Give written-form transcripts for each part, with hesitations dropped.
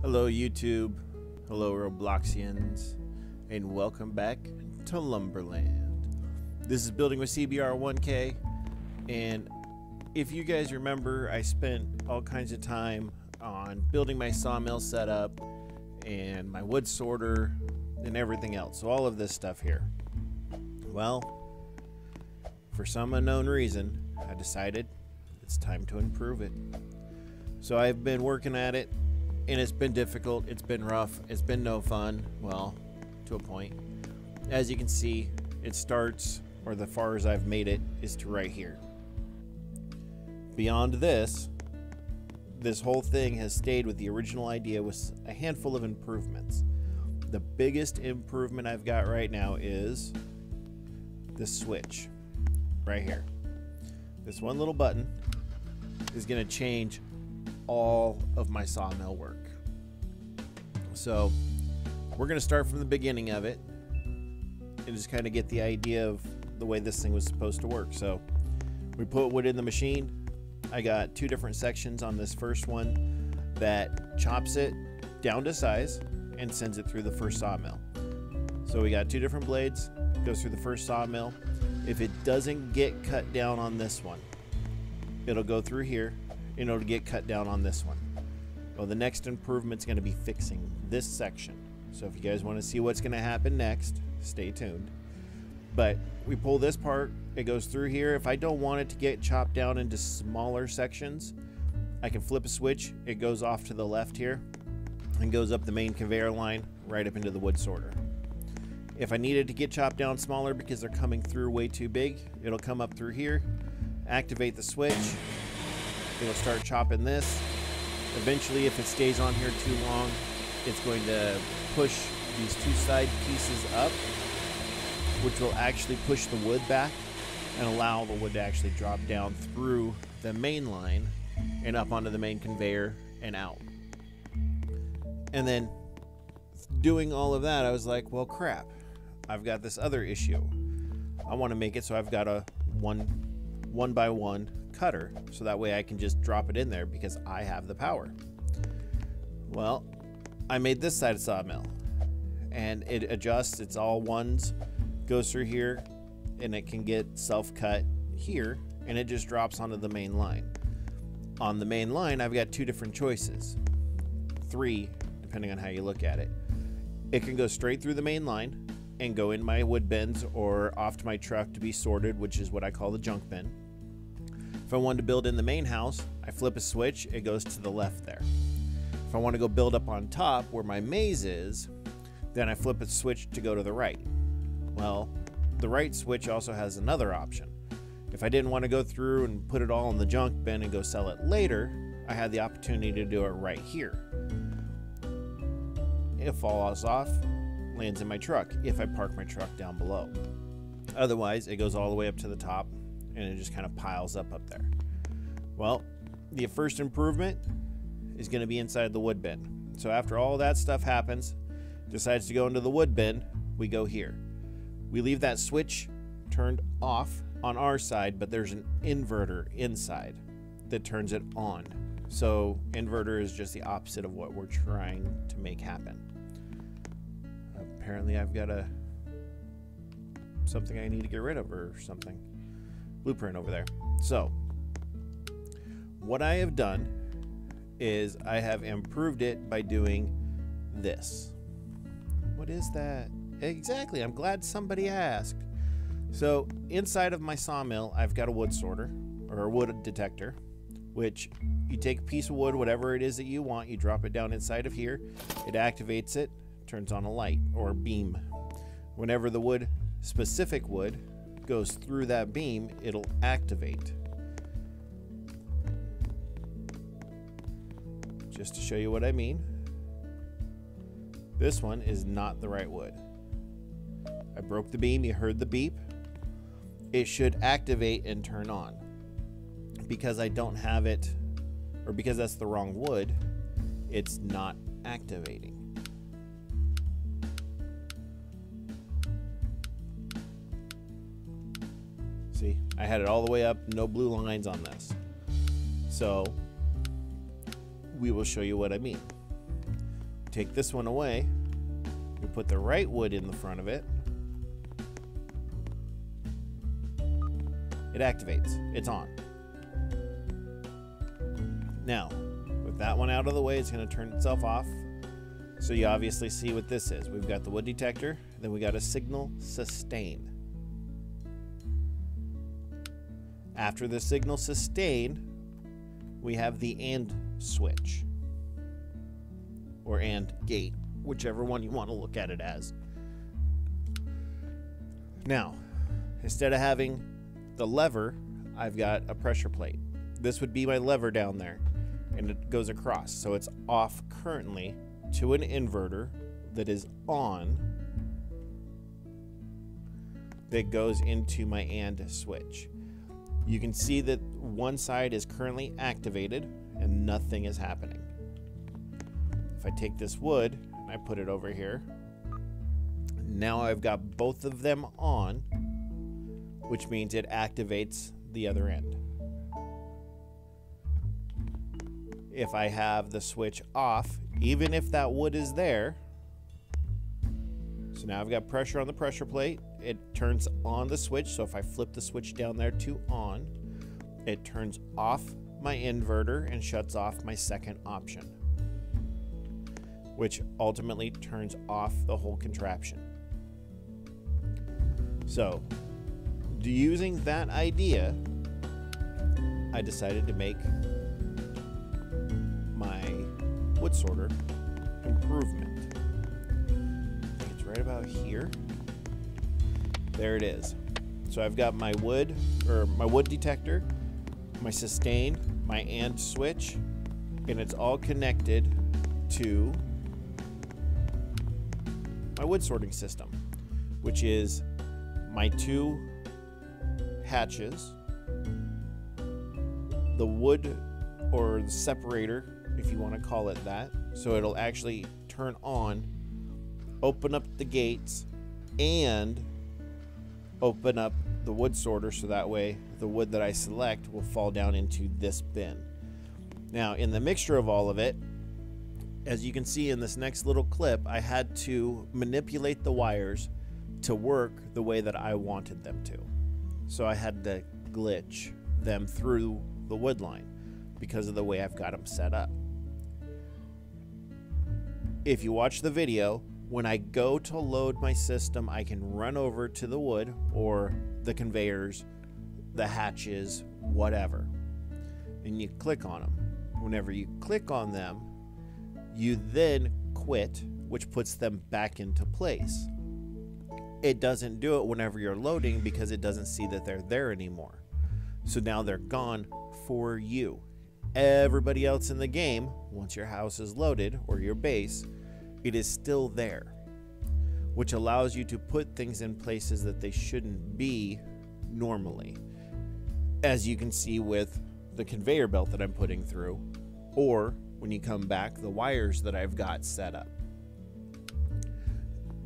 Hello YouTube, hello Robloxians, and welcome back to Lumberland. This is Building with CBR1K, and if you guys remember, I spent all kinds of time on building my sawmill setup and my wood sorter and everything else, so all of this stuff here. Well, for some unknown reason, I decided it's time to improve it. So I've been working at it, and it's been difficult, it's been rough, it's been no fun, well, to a point. As you can see, it starts, or the far as I've made it, is to right here. Beyond this whole thing has stayed with the original idea with a handful of improvements. The biggest improvement I've got right now is this switch right here. This one little button is going to change all of my sawmill work. So we're going to start from the beginning of it and just kind of get the idea of the way this thing was supposed to work. So we put wood in the machine. I got two different sections on this first one that chops it down to size and sends it through the first sawmill. So we got two different blades, goes through the first sawmill. If it doesn't get cut down on this one, it'll go through here in order to get cut down on this one. Well, the next improvement's going to be fixing this section. So if you guys want to see what's going to happen next, stay tuned. But we pull this part, it goes through here. If I don't want it to get chopped down into smaller sections, I can flip a switch. It goes off to the left here and goes up the main conveyor line right up into the wood sorter. If I needed to get chopped down smaller because they're coming through way too big, it'll come up through here, activate the switch. It'll start chopping this. Eventually, if it stays on here too long, it's going to push these two side pieces up, which will actually push the wood back and allow the wood to actually drop down through the main line and up onto the main conveyor and out. And then doing all of that, I was like, well, crap, I've got this other issue. I want to make it so I've got a one by one cutter, so that way I can just drop it in there because I have the power. Well, I made this side of sawmill and it adjusts, it's all ones, goes through here, and it can get self-cut here, and it just drops onto the main line. On the main line, I've got two different choices, three depending on how you look at it. It can go straight through the main line and go in my wood bins or off to my truck to be sorted, which is what I call the junk bin. If I wanted to build in the main house, I flip a switch, it goes to the left there. If I want to go build up on top where my maze is, then I flip a switch to go to the right. Well, the right switch also has another option. If I didn't want to go through and put it all in the junk bin and go sell it later, I had the opportunity to do it right here. It falls off, lands in my truck if I park my truck down below. Otherwise, it goes all the way up to the top and it just kind of piles up there. Well, the first improvement is going to be inside the wood bin. So after all that stuff happens, decides to go into the wood bin, we go here. We leave that switch turned off on our side, but there's an inverter inside that turns it on. So inverter is just the opposite of what we're trying to make happen. Apparently I've got something I need to get rid of or something. Blueprint over there. So what I have done is I have improved it by doing this. What is that? Exactly, I'm glad somebody asked. So inside of my sawmill, I've got a wood sorter or a wood detector, which you take a piece of wood, whatever it is that you want, you drop it down inside of here, it activates it, turns on a light or beam. Whenever the wood, specific wood, goes through that beam, it'll activate. Just to show you what I mean, this one is not the right wood. I broke the beam, you heard the beep. It should activate and turn on. Because I don't have it, or because that's the wrong wood, it's not activating. See, I had it all the way up, no blue lines on this. So we will show you what I mean. take this one away, we put the right wood in the front of it, it activates. It's on. Now, with that one out of the way, it's going to turn itself off. So you obviously see what this is. We've got the wood detector, then we got a signal sustain. After the signal sustain, we have the AND switch, or AND gate, whichever one you want to look at it as. Now, instead of having the lever, I've got a pressure plate. This would be my lever down there, and it goes across. So it's off currently to an inverter that is on, that goes into my AND switch. You can see that one side is currently activated and nothing is happening. If I take this wood and I put it over here, now I've got both of them on, which means it activates the other end. If I have the switch off, even if that wood is there, so now I've got pressure on the pressure plate, it turns on the switch. So if I flip the switch down there to on, it turns off my inverter and shuts off my second option, which ultimately turns off the whole contraption. So, using that idea, I decided to make my wood sorter improvement. I think it's right about here. There it is. So I've got my wood detector, my sustain, my AND switch, and it's all connected to my wood sorting system, which is my 2 hatches, the wood or the separator, if you want to call it that. So it'll actually turn on, open up the gates, and open up the wood sorter, so that way the wood that I select will fall down into this bin. Now, in the mixture of all of it, as you can see in this next little clip, I had to manipulate the wires to work the way that I wanted them to. So I had to glitch them through the wood line because of the way I've got them set up. If you watch the video, when I go to load my system, I can run over to the wood or the conveyors, the hatches, whatever, and you click on them. Whenever you click on them, you then quit, which puts them back into place. It doesn't do it whenever you're loading because it doesn't see that they're there anymore. So now they're gone for you. Everybody else in the game, once your house is loaded or your base, it is still there, which allows you to put things in places that they shouldn't be normally, as you can see with the conveyor belt that I'm putting through, or when you come back, the wires that I've got set up.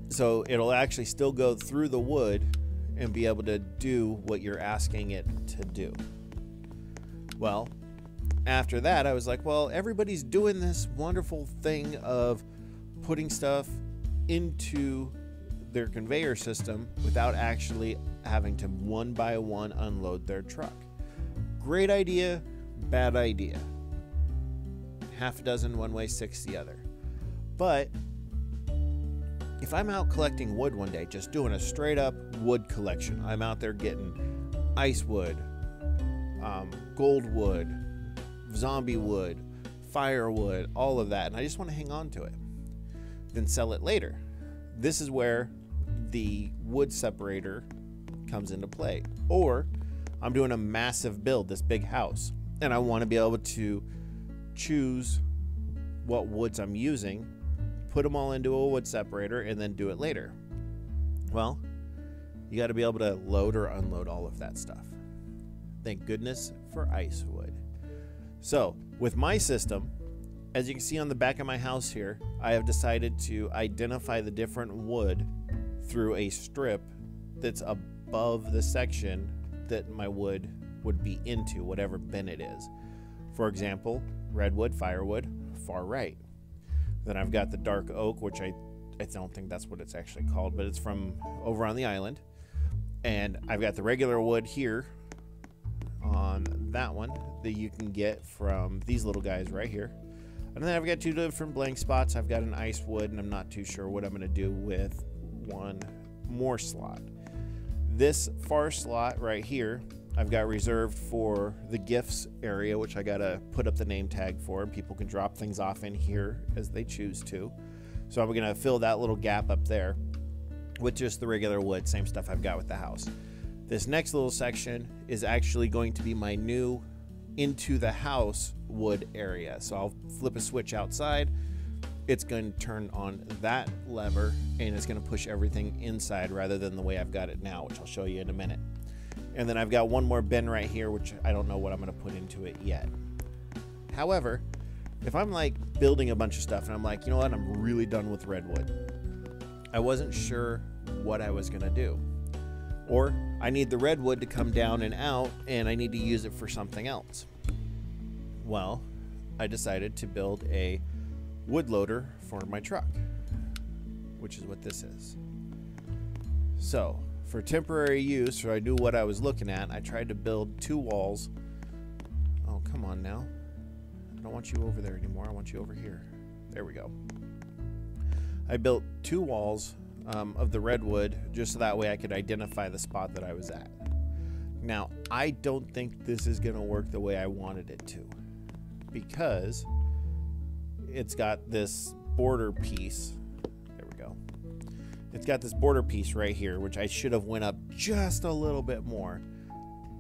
So it'll actually still go through the wood and be able to do what you're asking it to do. Well, after that, I was like, well, everybody's doing this wonderful thing of putting stuff into their conveyor system without actually having to one by one unload their truck. Great idea, bad idea. Half a dozen one way, 6 the other. But if I'm out collecting wood one day, just doing a straight up wood collection, I'm out there getting ice wood, gold wood, zombie wood, firewood, all of that, and I just want to hang on to it, then sell it later. This is where the wood separator comes into play. Or I'm doing a massive build, this big house, and I want to be able to choose what woods I'm using, put them all into a wood separator, and then do it later. Well, you got to be able to load or unload all of that stuff. Thank goodness for ice wood. So with my system, as you can see on the back of my house here, I have decided to identify the different wood through a strip that's above the section that my wood would be into, whatever bin it is. For example, redwood, firewood, far right. Then I've got the dark oak, which I don't think that's what it's actually called, but it's from over on the island. And I've got the regular wood here on that one that you can get from these little guys right here. And then I've got 2 different blank spots. I've got an ice wood, and I'm not too sure what I'm going to do with one more slot. This far slot right here, I've got reserved for the gifts area, which I got to put up the name tag for, and people can drop things off in here as they choose to. So I'm going to fill that little gap up there with just the regular wood, same stuff I've got with the house. This next little section is actually going to be my new into the house wood area. So I'll flip a switch outside. It's going to turn on that lever, and it's going to push everything inside rather than the way I've got it now, which I'll show you in a minute. And then I've got one more bin right here, which I don't know what I'm going to put into it yet. However, if I'm like building a bunch of stuff and I'm like, you know what, I'm really done with redwood. I wasn't sure what I was going to do. Or I need the redwood to come down and out, and I need to use it for something else. Well, I decided to build a wood loader for my truck, which is what this is. So for temporary use, so I knew what I was looking at, I tried to build 2 walls. Oh, come on now. I don't want you over there anymore. I want you over here. There we go. I built 2 walls of the redwood just so that way I could identify the spot that I was at. Now, I don't think this is going to work the way I wanted it to, because it's got this border piece. There we go. It's got this border piece right here, which I should have went up just a little bit more,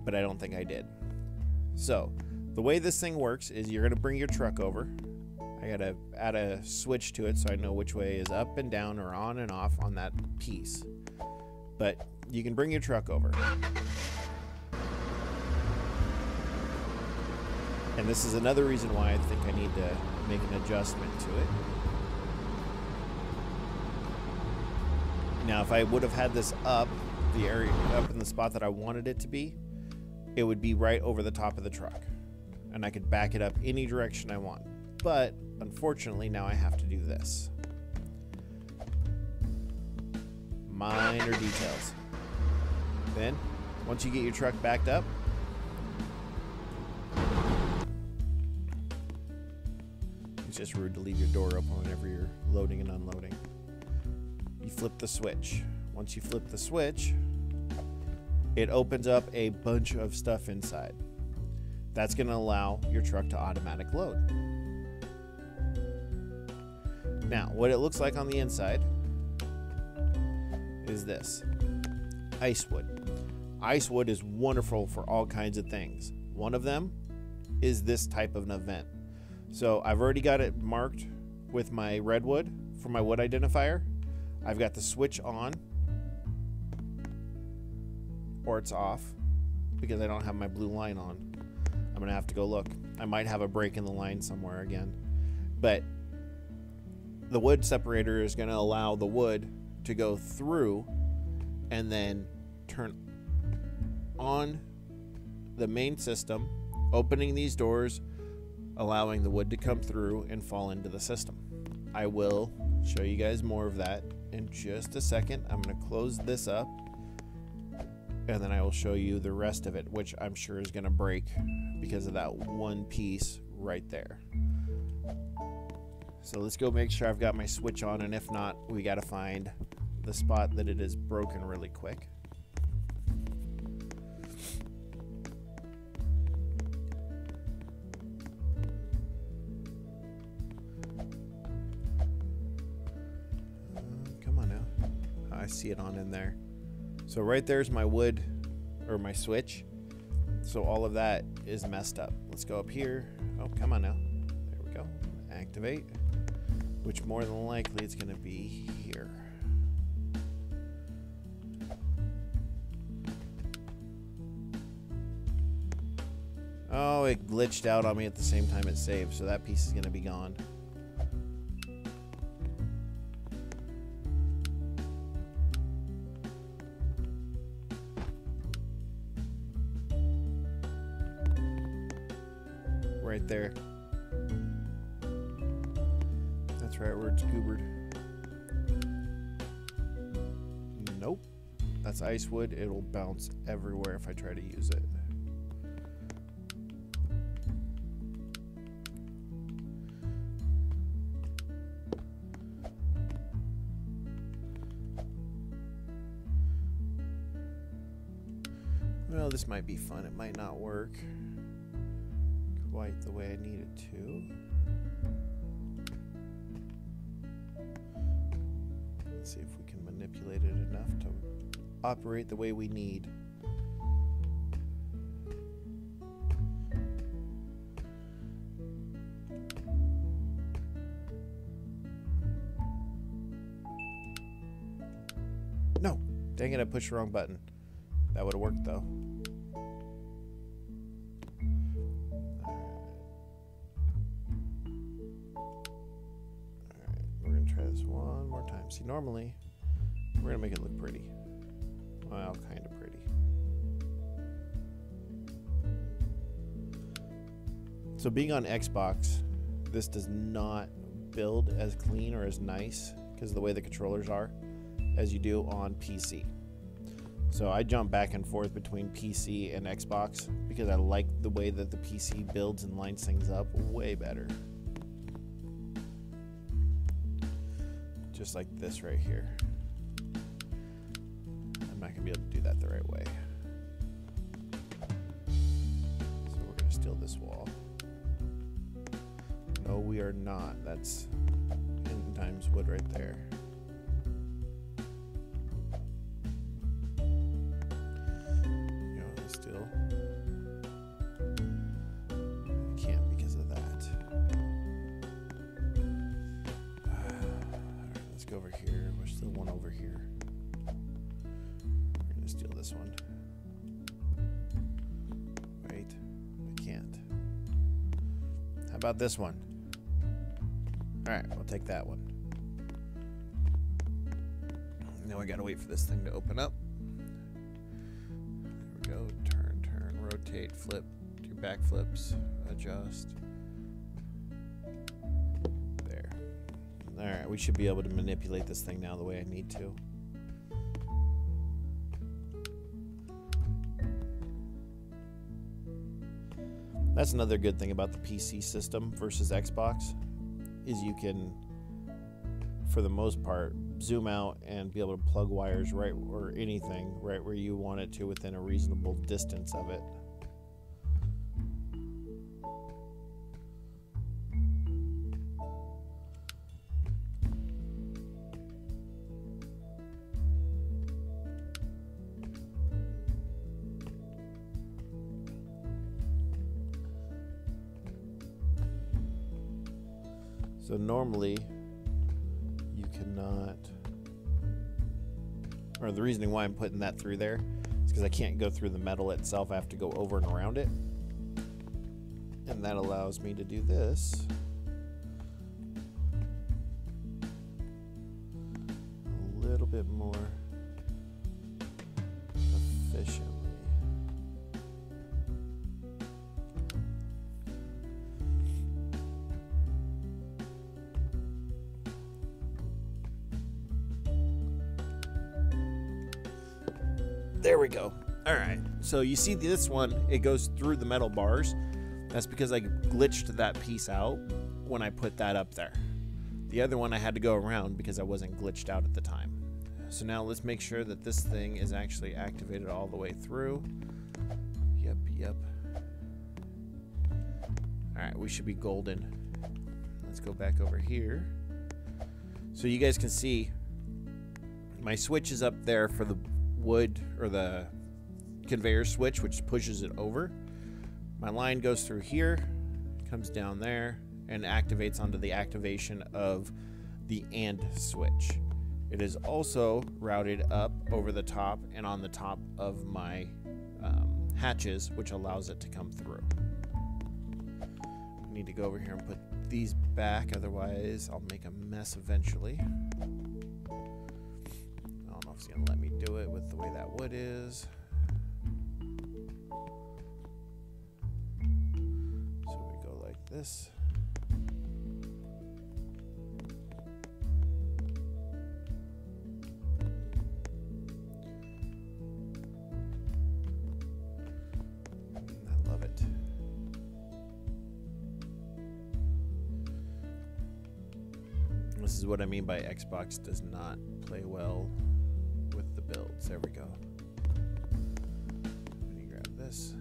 but I don't think I did. So the way this thing works is you're going to bring your truck over. I got to add a switch to it so I know which way is up and down or on and off on that piece. But you can bring your truck over. And this is another reason why I think I need to make an adjustment to it. Now, if I would have had this up, the area up in the spot that I wanted it to be, it would be right over the top of the truck. And I could back it up any direction I want. But unfortunately, now I have to do this. Minor details. Then, once you get your truck backed up, it's just rude to leave your door open whenever you're loading and unloading. You flip the switch. Once you flip the switch, it opens up a bunch of stuff inside. That's going to allow your truck to automatic load. Now, what it looks like on the inside is this. Icewood. Icewood is wonderful for all kinds of things. One of them is this type of an event. So I've already got it marked with my redwood for my wood identifier. I've got the switch on, or it's off because I don't have my blue line on. I'm going to have to go look. I might have a break in the line somewhere again. But the wood separator is going to allow the wood to go through and then turn on the main system, opening these doors, allowing the wood to come through and fall into the system. I will show you guys more of that in just a second. I'm going to close this up, and then I will show you the rest of it, which I'm sure is going to break because of that one piece right there. So let's go make sure I've got my switch on, and if not, we got to find the spot that it is broken really quick. Come on now. I see it on in there. So right there's my wood, or my switch. So all of that is messed up. Let's go up here. Oh, come on now. There we go. Activate. Which more than likely it's going to be here. Oh, it glitched out on me at the same time it saved, so that piece is going to be gone. Right there. That's right, where it's goobered. Nope. That's ice wood. It'll bounce everywhere if I try to use it. Well, this might be fun. It might not work quite the way I need it to. Let's see if we can manipulate it enough to operate the way we need. No! Dang it, I pushed the wrong button. That would have worked though. Alright, we're going to try this one more time. See, normally, we're going to make it look pretty. Well, kind of pretty. So being on Xbox, this does not build as clean or as nice because of the way the controllers are as you do on PC. So I jump back and forth between PC and Xbox because I like the way that the PC builds and lines things up way better. Just like this right here. I'm not going to be able to do that the right way. So we're going to steal this wall. No, we are not. That's 10 times wood right there. Still, I can't because of that. Alright, let's go over here. There's still one over here. We're gonna steal this one. Wait, I can't. How about this one? Alright, we'll take that one. Now I gotta wait for this thing to open up. There we go. Turn, rotate, flip, do back flips, adjust. There. Alright, we should be able to manipulate this thing now the way I need to. That's another good thing about the PC system versus Xbox, is you can, for the most part, zoom out and be able to plug wires right, or anything right where you want it to within a reasonable distance of it. So normally you cannot, or the reasoning why I'm putting that through there is because I can't go through the metal itself. I have to go over and around it. And that allows me to do this a little bit more efficiently. There we go. All right. So you see this one, it goes through the metal bars. That's because I glitched that piece out when I put that up there. The other one I had to go around because I wasn't glitched out at the time. So now let's make sure that this thing is actually activated all the way through. Yep. All right, we should be golden. Let's go back over here. So you guys can see my switch is up there for the wood, or the conveyor switch, which pushes it over. My line goes through here, comes down there, and activates onto the activation of the AND switch. It is also routed up over the top and on the top of my hatches, which allows it to come through. I need to go over here and put these back, otherwise I'll make a mess eventually. It's gonna let me do it with the way that wood is. So we go like this. this is what I mean by Xbox does not play well with the builds. There we go. Let me grab this.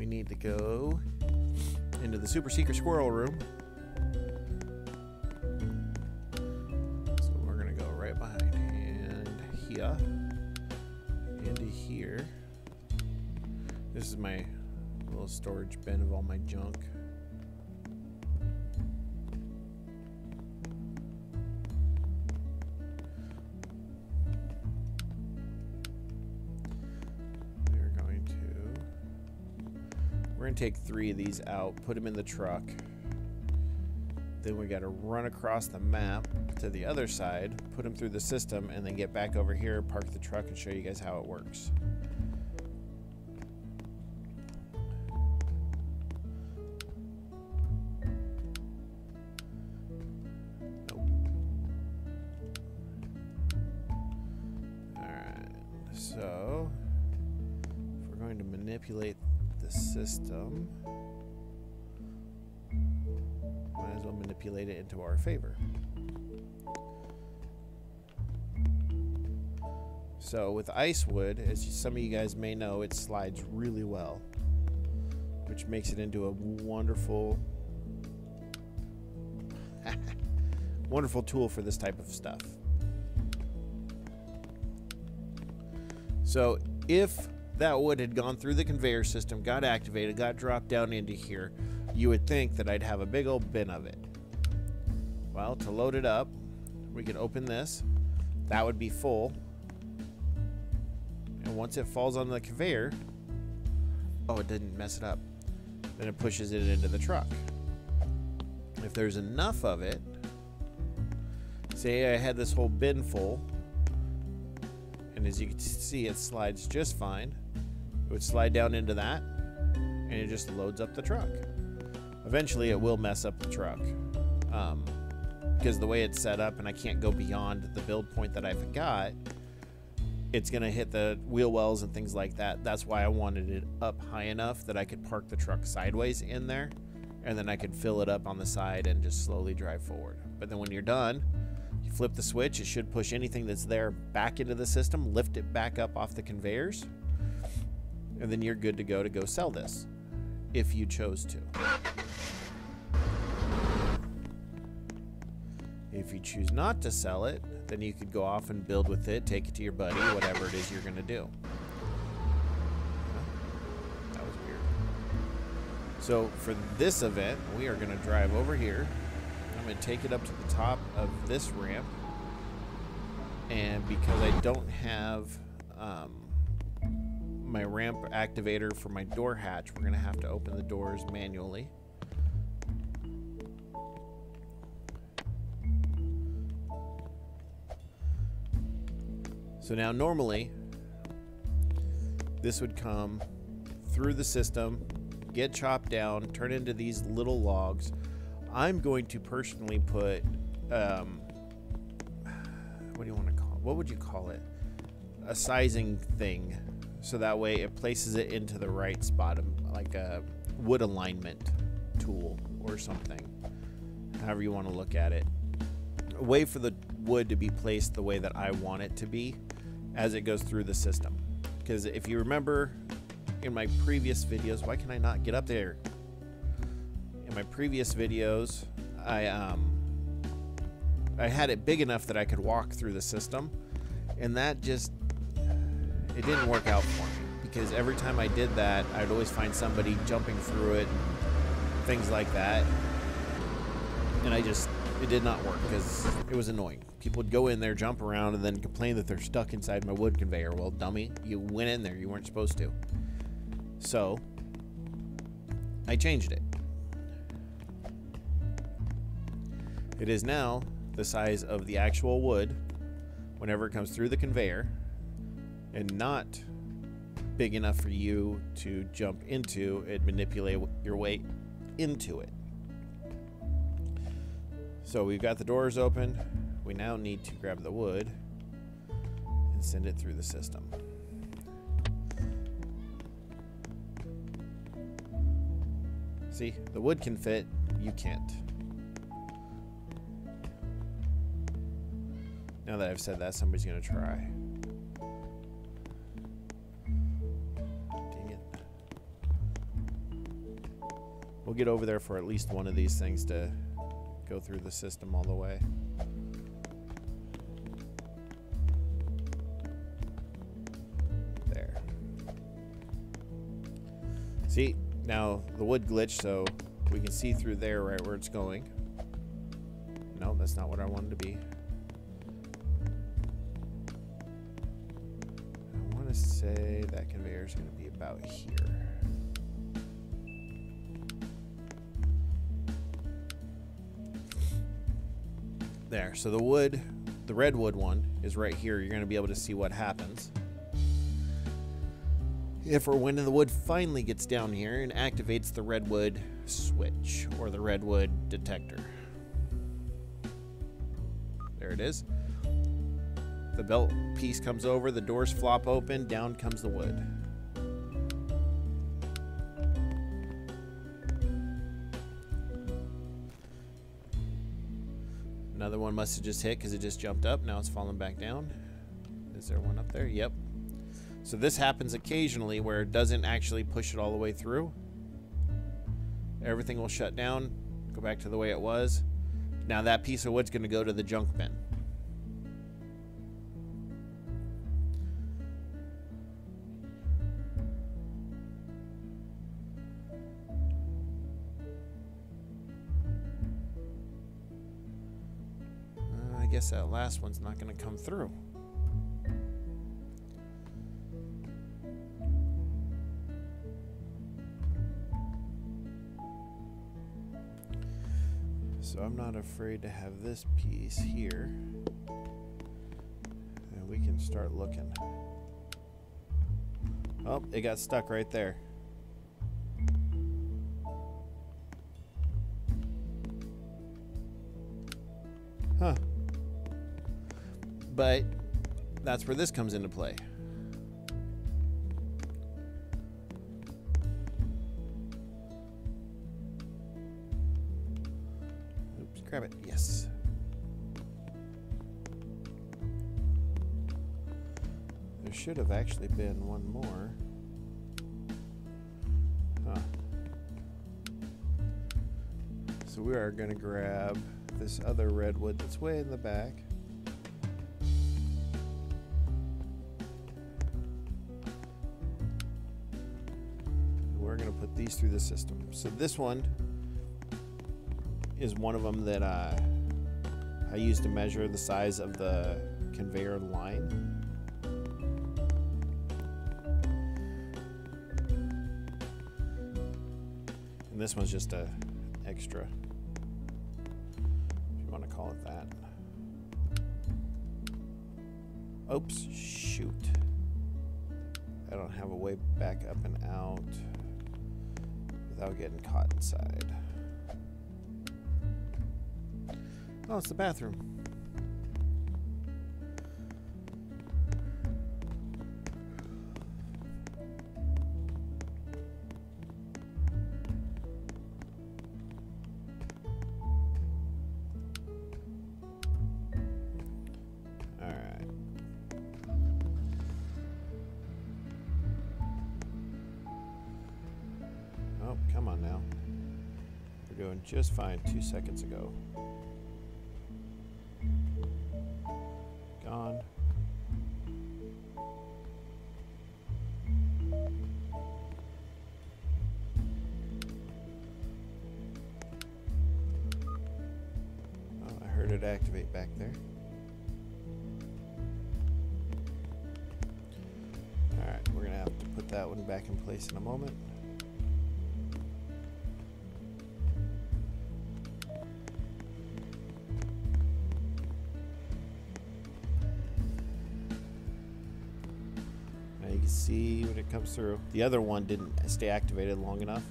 Need to go into the super secret squirrel room. So we're gonna go right behind and here into here. This is my little storage bin of all my junk. We're going to take 3 of these out, put them in the truck. Then we got to run across the map to the other side, put them through the system, and then get back over here, park the truck, and show you guys how it works. Nope. Alright, so if we're going to manipulate the system, might as well manipulate it into our favor. So with ice wood, as some of you guys may know, it slides really well, which makes it into a wonderful wonderful tool for this type of stuff. So if that wood had gone through the conveyor system, got activated, got dropped down into here, you would think that I'd have a big old bin of it. Well, to load it up, we could open this. That would be full. And once it falls on the conveyor, oh, it didn't mess it up. Then it pushes it into the truck. If there's enough of it, say I had this whole bin full, and as you can see, it slides just fine. It would slide down into that, and it just loads up the truck. Eventually, it will mess up the truck because the way it's set up, and I can't go beyond the build point that I've got, it's going to hit the wheel wells and things like that. That's why I wanted it up high enough that I could park the truck sideways in there, and then I could fill it up on the side and just slowly drive forward. But then when you're done, you flip the switch, it should push anything that's there back into the system, lift it back up off the conveyors, and then you're good to go sell this, if you chose to. If you choose not to sell it, then you could go off and build with it, take it to your buddy, whatever it is you're going to do. That was weird. So for this event, we are going to drive over here. I'm going to take it up to the top of this ramp, and because I don't have my ramp activator for my door hatch, we're going to have to open the doors manually. So now normally this would come through the system, get chopped down, turn into these little logs. I'm going to personally put what do you want to call it? What would you call it? A sizing thing, so that way it places it into the right spot, like a wood alignment tool or something, however you want to look at it. A way for the wood to be placed the way that I want it to be as it goes through the system. Because if you remember in my previous videos, why can I not get up there? In my previous videos, I had it big enough that I could walk through the system, and that just, it didn't work out for me, because every time I did that, I'd always find somebody jumping through it, things like that, and it did not work because it was annoying. People would go in there, jump around, and then complain that they're stuck inside my wood conveyor. Well, dummy, you went in there, you weren't supposed to. So I changed it. It is now the size of the actual wood whenever it comes through the conveyor, and not big enough for you to jump into and manipulate your way into it. So we've got the doors open. We now need to grab the wood and send it through the system. See, the wood can fit, you can't. Now that I've said that, somebody's gonna try. Dang it. We'll get over there for at least one of these things to go through the system all the way. There. See, now the wood glitched, so we can see through there right where it's going. No, that's not what I wanted to be. I want to say that conveyor is going to be about here. There, so the wood, the redwood one is right here. You're going to be able to see what happens if or when the wood finally gets down here and activates the redwood switch or the redwood detector. There it is. The belt piece comes over, the doors flop open, down comes the wood. Another one must have just hit because it just jumped up. Now it's falling back down. Is there one up there? Yep. So this happens occasionally where it doesn't actually push it all the way through. Everything will shut down, go back to the way it was. Now that piece of wood's going to go to the junk bin. I guess that last one's not going to come through. So I'm not afraid to have this piece here, and we can start looking. Oh, it got stuck right there. Huh. But that's where this comes into play. Grab it. Yes. There should have actually been one more. Huh. So we are going to grab this other redwood that's way in the back. And we're going to put these through the system. So this one is one of them that I use to measure the size of the conveyor line. And this one's just a extra, if you want to call it that. Oops, shoot. I don't have a way back up and out without getting caught inside. Oh, it's the bathroom. All right. Oh, come on now. We're doing just fine 2 seconds ago. Gone. Oh, I heard it activate back there. Alright, we're going to have to put that one back in place in a moment. See when it comes through. The other one didn't stay activated long enough.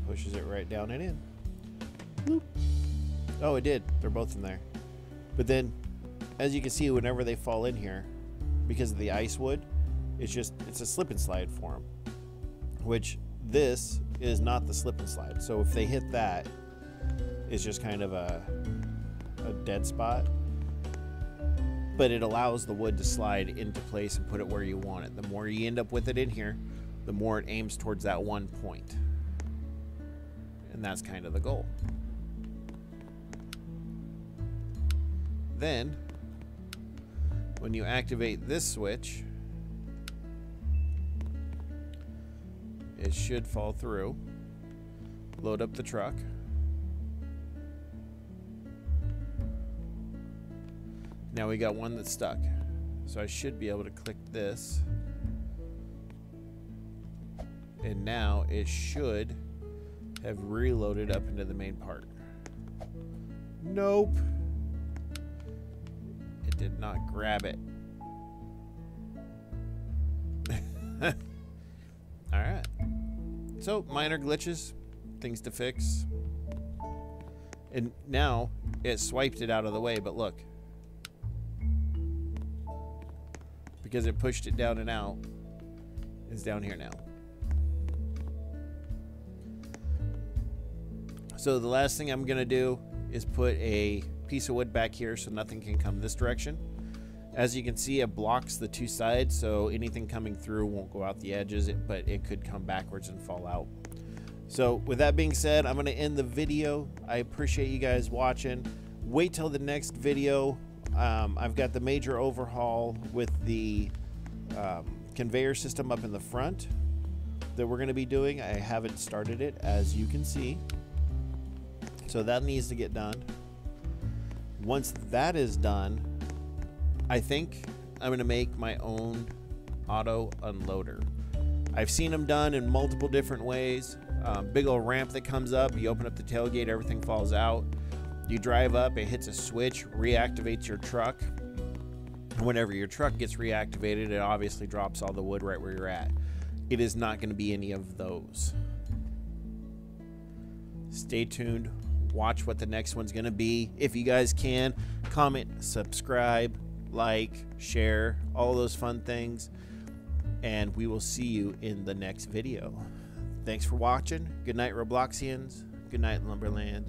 Pushes it right down and in. Bloop. Oh, it did. They're both in there. But then, as you can see, whenever they fall in here, because of the ice wood, it's a slip and slide for them. Which this is not the slip and slide. So if they hit that, it's just kind of a dead spot. But it allows the wood to slide into place and put it where you want it. The more you end up with it in here, the more it aims towards that one point. And that's kind of the goal. Then, when you activate this switch, it should fall through. Load up the truck. Now we got one that's stuck. So I should be able to click this. And now it should have reloaded up into the main part. Nope. It did not grab it. Alright. So, minor glitches. Things to fix. And now it swiped it out of the way, but look. Because it pushed it down and out, it's down here now. So the last thing I'm going to do is put a piece of wood back here so nothing can come this direction. As you can see, it blocks the two sides, so anything coming through won't go out the edges, but it could come backwards and fall out. So with that being said, I'm going to end the video. I appreciate you guys watching. Wait till the next video. I've got the major overhaul with the conveyor system up in the front that we're going to be doing. I haven't started it, as you can see. So that needs to get done. Once that is done, I think I'm going to make my own auto unloader. I've seen them done in multiple different ways. Big old ramp that comes up, you open up the tailgate, everything falls out. You drive up, it hits a switch, reactivates your truck. And whenever your truck gets reactivated, it obviously drops all the wood right where you're at. It is not going to be any of those. Stay tuned. Watch what the next one's going to be. If you guys can, comment, subscribe, like, share, all those fun things. And we will see you in the next video. Thanks for watching. Good night, Robloxians. Good night, Lumberland.